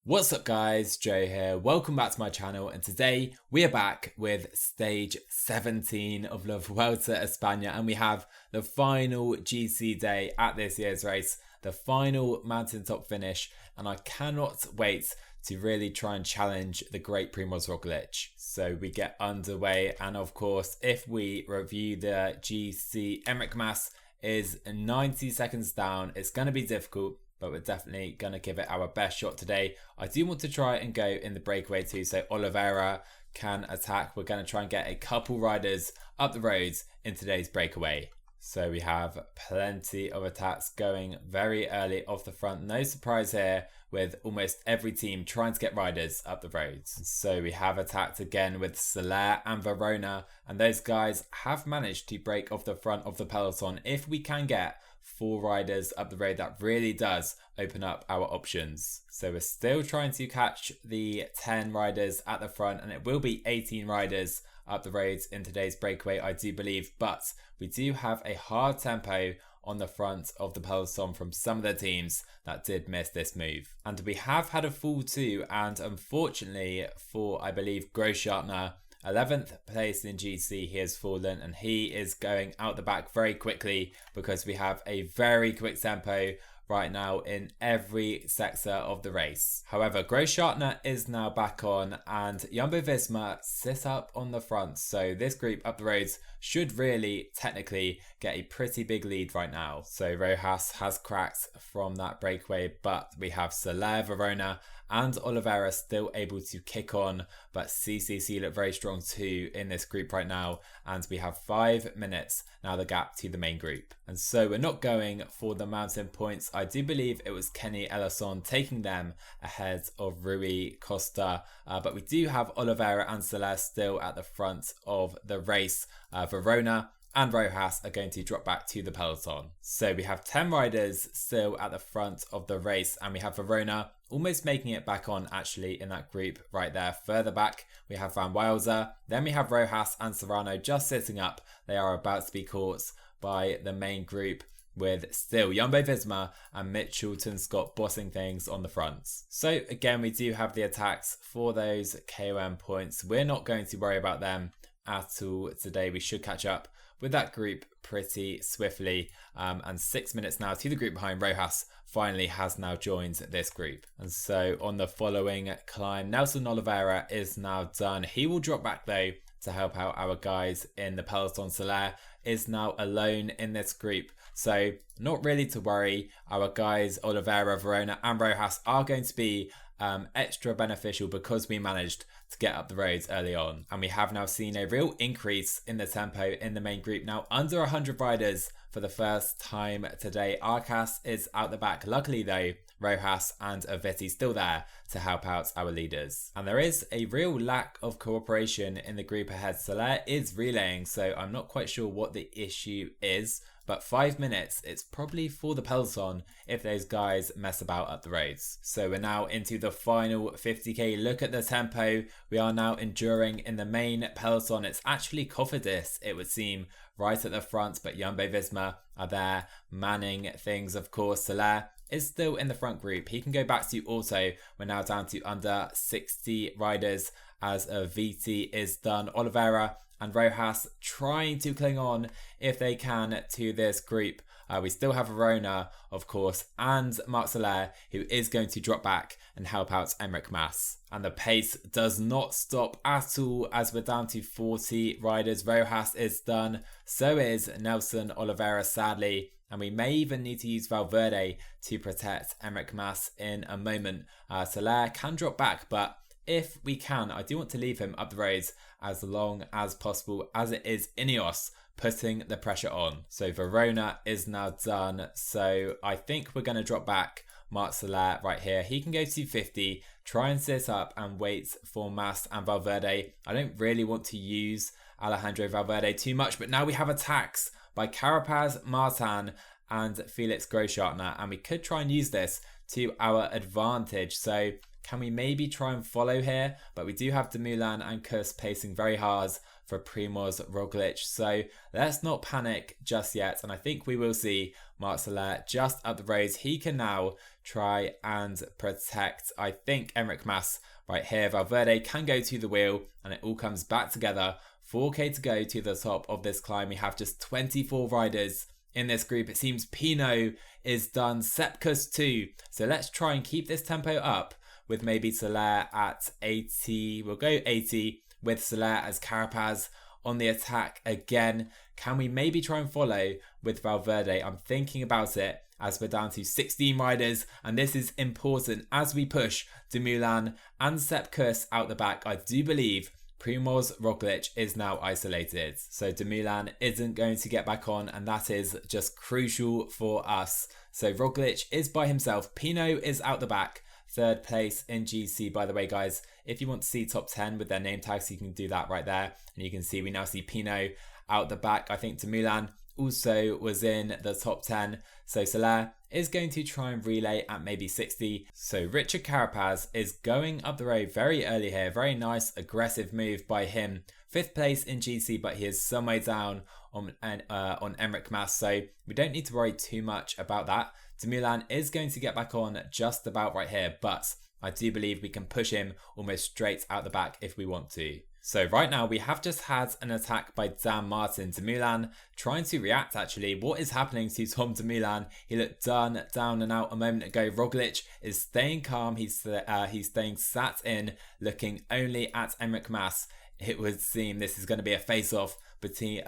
What's up guys, Joe here, welcome back to my channel, and today we are back with stage 17 of the Vuelta Espana, and we have the final GC day at this year's race, the final mountaintop finish, and I cannot wait to really try and challenge the great Primoz Roglic. So we get underway, and of course if we review the GC, Enric Mas is 90 seconds down. It's going to be difficult, but we're definitely going to give it our best shot today. I do want to try and go in the breakaway too, so Oliveira can attack. We're going to try and get a couple riders up the roads in today's breakaway. So we have plenty of attacks going very early off the front. No surprise here with almost every team trying to get riders up the roads. So we have attacked again with Soler and Verona, and those guys have managed to break off the front of the peloton. If we can get 4 riders up the road, that really does open up our options. So we're still trying to catch the 10 riders at the front, and it will be 18 riders up the roads in today's breakaway, I do believe, but we do have a hard tempo on the front of the peloton from some of the teams that did miss this move. And we have had a fall too, and unfortunately for, I believe, Grossschartner, 11th place in GC, he has fallen, and he is going out the back very quickly because we have a very quick tempo right now in every sector of the race. However, Grossschartner is now back on, and Jumbo-Visma sit up on the front, so this group up the roads should really technically get a pretty big lead right now. So Rojas has cracked from that breakaway, but we have Soler, Verona and Oliveira still able to kick on, but CCC look very strong too in this group right now, and we have 5 minutes now the gap to the main group. And so we're not going for the mountain points. I do believe it was Kenny Elison taking them ahead of Rui Costa, but we do have Oliveira and Soler still at the front of the race. Verona and Rojas are going to drop back to the peloton. So we have 10 riders still at the front of the race, and we have Verona almost making it back on actually in that group right there. Further back we have Van Wylzer, then we have Rojas and Serrano just sitting up. They are about to be caught by the main group, with still Jumbo-Visma and Mitchelton Scott bossing things on the fronts. So again, we do have the attacks for those KOM points. We're not going to worry about them at all today. We should catch up with that group pretty swiftly, and 6 minutes now to the group behind. Rojas finally has now joined this group, and so on the following climb, Nelson Oliveira is now done. He will drop back though to help out our guys in the peloton. Soler is now alone in this group, so not really to worry. Our guys Oliveira, Verona and Rojas are going to be extra beneficial because we managed to get up the roads early on, and we have now seen a real increase in the tempo in the main group. Now under 100 riders for the first time today. Arcas is out the back. Luckily though, Rojas and Aviti still there to help out our leaders, and there is a real lack of cooperation in the group ahead. Soler is relaying, so I'm not quite sure what the issue is, but 5 minutes, it's probably for the peloton if those guys mess about up the roads. So we're now into the final 50k. Look at the tempo we are now enduring in the main peloton. It's actually Cofidis, it would seem, right at the front, but Jumbo-Visma are there manning things. Of course, Soler is still in the front group. He can go back to Auto. We're now down to under 60 riders as VT is done. Oliveira and Rojas trying to cling on if they can to this group. We still have Verona, of course, and Marc Soler, who is going to drop back and help out Enric Mas. And the pace does not stop at all as we're down to 40 riders. Rojas is done. So is Nelson Oliveira, sadly. And we may even need to use Valverde to protect Enric Mas in a moment. Soler can drop back, but if we can, I do want to leave him up the roads as long as possible, as it is Ineos putting the pressure on. So Verona is now done. So I think we're going to drop back Marc Soler right here. He can go to 50, try and sit up and wait for Mas and Valverde. I don't really want to use Alejandro Valverde too much, but now we have attacks by Carapaz, Martin and Felix Grossschartner, and we could try and use this to our advantage. So Can we maybe try and follow here? But we do have Dumoulin and Kuss pacing very hard for Primoz Roglic. So let's not panic just yet. And I think we will see Marc Soler just up the road. He can now try and protect, I think, Enric Mas right here. Valverde can go to the wheel and it all comes back together. 4k to go to the top of this climb. We have just 24 riders in this group. It seems Pinot is done. Sequeros too. So let's try and keep this tempo up with maybe Soler at 80. We'll go 80 with Soler as Carapaz on the attack again. Can we maybe try and follow with Valverde? I'm thinking about it as we're down to 16 riders, and this is important as we push Dumoulin and Sequeros out the back. I do believe Primoz Roglic is now isolated, so Dumoulin isn't going to get back on, and that is just crucial for us. So Roglic is by himself. Pinot is out the back, 3rd place in GC, by the way, guys. If you want to see top 10 with their name tags, you can do that right there, and you can see we now see Pinot out the back. I think Dumoulin also was in the top 10. So Soler is going to try and relay at maybe 60. So Richard Carapaz is going up the road very early here. Very nice aggressive move by him. 5th place in GC, but he is some way down on Enric Mas. So we don't need to worry too much about that. Dumoulin is going to get back on just about right here, but I do believe we can push him almost straight out the back if we want to. So right now we have just had an attack by Dan Martin. Dumoulin trying to react actually. What is happening to Tom Dumoulin? He looked done, down and out a moment ago. Roglic is staying calm. He's staying sat in, looking only at Enric Mas. It would seem this is going to be a face-off between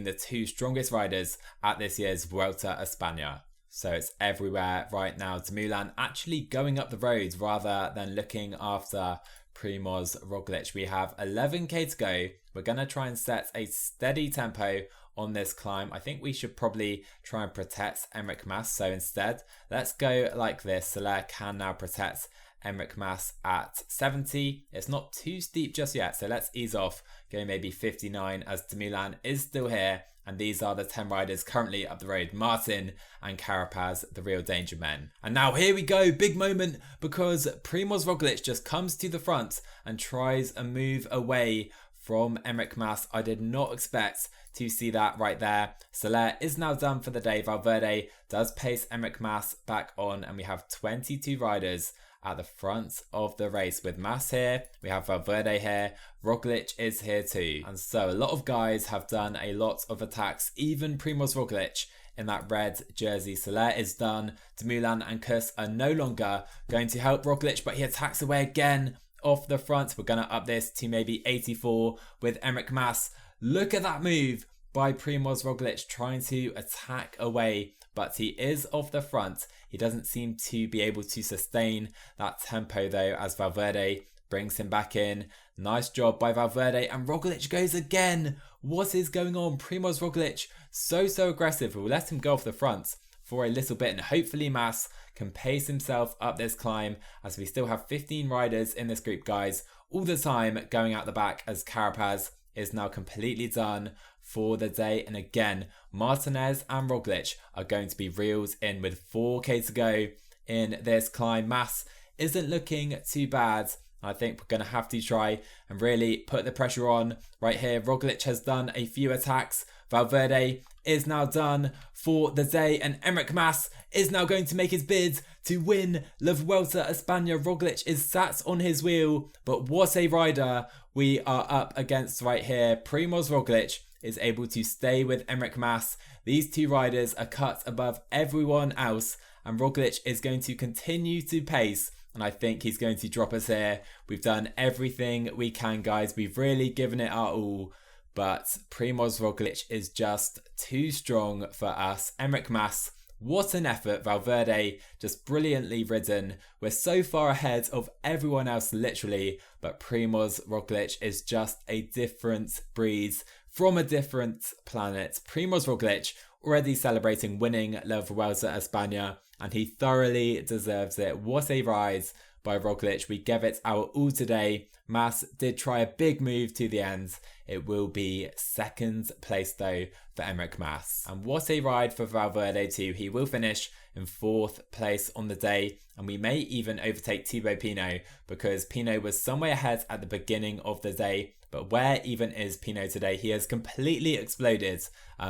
the two strongest riders at this year's Vuelta Espana. So it's everywhere right now. Dumoulin actually going up the road rather than looking after Primoz Roglic. We have 11k to go. We're going to try and set a steady tempo on this climb. I think we should probably try and protect Enric Mas. So instead, let's go like this. Soler can now protect Enric Mas at 70. It's not too steep just yet, so let's ease off, go maybe 59 as Dumoulin is still here. And these are the 10 riders currently up the road. Martin and Carapaz, the real danger men. And now here we go, big moment, because Primoz Roglic just comes to the front and tries a move away from Enric Mas. I did not expect to see that right there. Soler is now done for the day. Valverde does pace Enric Mas back on, and we have 22 riders at the front of the race with Mas here. We have Valverde here. Roglic is here too. And so a lot of guys have done a lot of attacks. Even Primoz Roglic in that red jersey. Soler is done. Dumoulin and Kuss are no longer going to help Roglic, but he attacks away again off the front. We're going to up this to maybe 84 with Enric Mas. Look at that move by Primoz Roglic trying to attack away, but he is off the front. He doesn't seem to be able to sustain that tempo though, as Valverde brings him back in. Nice job by Valverde, and Roglic goes again. What is going on? Primoz Roglic so aggressive. We'll let him go off the front for a little bit, and hopefully Mas can pace himself up this climb, as we still have 15 riders in this group, guys, all the time going out the back, as Carapaz is now completely done for the day. And again, Martinez and Roglic are going to be reeled in with 4k to go in this climb. Mas isn't looking too bad. I think we're going to have to try and really put the pressure on right here. Roglic has done a few attacks. Valverde is now done for the day, and Enric Mas is now going to make his bid to win La Vuelta Espana. Roglic is sat on his wheel, but what a rider we are up against right here. Primoz Roglic is able to stay with Enric Mas. These two riders are cut above everyone else, and Roglic is going to continue to pace, and I think he's going to drop us here. We've done everything we can, guys. We've really given it our all, but Primoz Roglic is just too strong for us. Enric Mas, what an effort. Valverde just brilliantly ridden. We're so far ahead of everyone else literally, but Primoz Roglic is just a different breed from a different planet. Primoz Roglic already celebrating winning La Vuelta Espana, and he thoroughly deserves it. What a ride by Roglic. We gave it our all today. Mas did try a big move to the end. It will be second place though for Enric Mas. And what a ride for Valverde too. He will finish in 4th place on the day, and we may even overtake Thibaut Pinot because Pinot was some way ahead at the beginning of the day. But where even is Pinot today? He has completely exploded.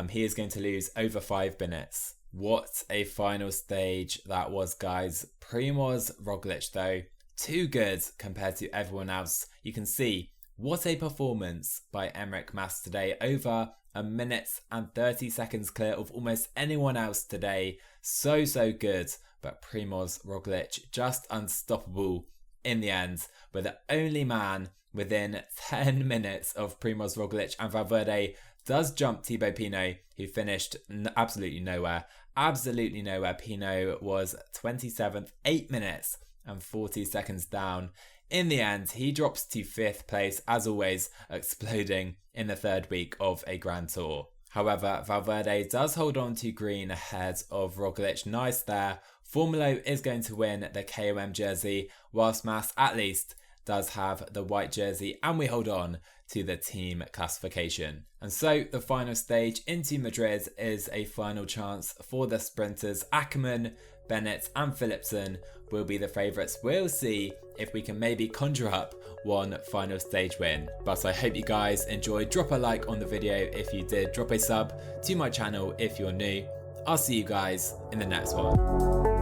He is going to lose over 5 minutes. What a final stage that was, guys. Primoz Roglic though, too good compared to everyone else. You can see what a performance by Enric Mas today, over 1 minute and 30 seconds clear of almost anyone else today. So good, but Primoz Roglic just unstoppable in the end. We're the only man within 10 minutes of Primoz Roglic, and Valverde does jump Thibaut Pinot, who finished absolutely nowhere. Absolutely nowhere. Pinot was 27th, 8 minutes and 40 seconds down. In the end, he drops to 5th place, as always, exploding in the 3rd week of a Grand Tour. However, Valverde does hold on to green ahead of Roglic. Nice there. Formolo is going to win the KOM jersey, whilst Mas at least does have the white jersey, and we hold on to the team classification. And so the final stage into Madrid is a final chance for the sprinters. Ackermann, Bennett and Philipsen will be the favourites. We'll see if we can maybe conjure up one final stage win. But I hope you guys enjoyed. Drop a like on the video if you did. Drop a sub to my channel if you're new. I'll see you guys in the next one.